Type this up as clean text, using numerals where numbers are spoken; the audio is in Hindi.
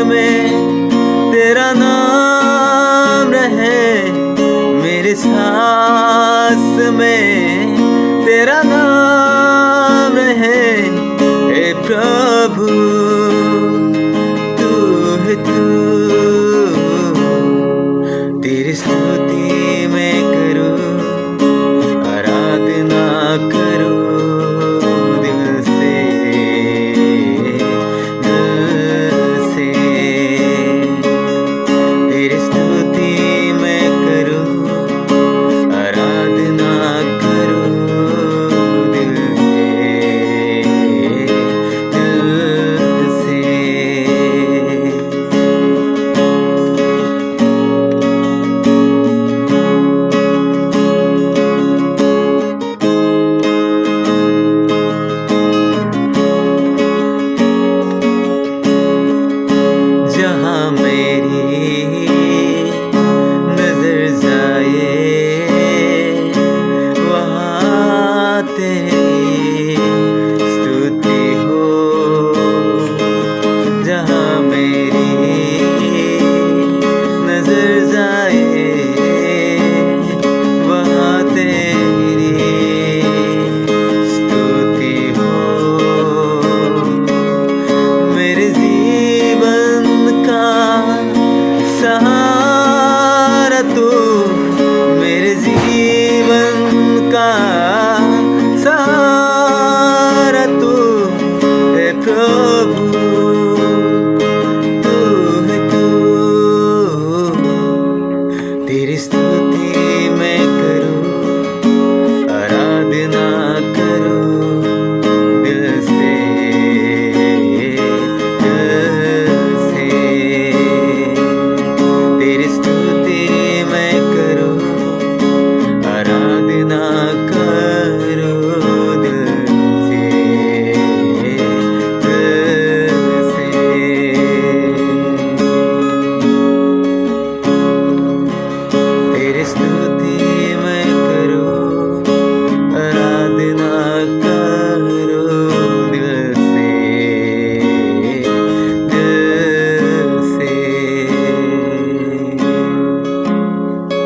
में तेरा नाम रहे, मेरे सांस में तेरा नाम रहे। हे प्रभु तू है तू, तेरी स्तुति मैं करूं, आराधना करूं दिल से, दिल से। तेरी स्तुति मैं करूं, आराधना करूं दिल से, दिल से। जहाँ मेरी नजर जाए वहाँ तेरी स्तुति हो। जहाँ मेरी नजर जाए वहाँ तेरी स्तुति हो। मेरे जीवन का सहारा तू, मेरे जीवन का सहारा तू है प्रभु, तू है तू। तेरी स्तुति मैं करूं, आराधना करूं दिल से, दिल से। तेरी स्तुति मैं करूं, आराधना करूं दिल से, दिल से। तेरी स्तुति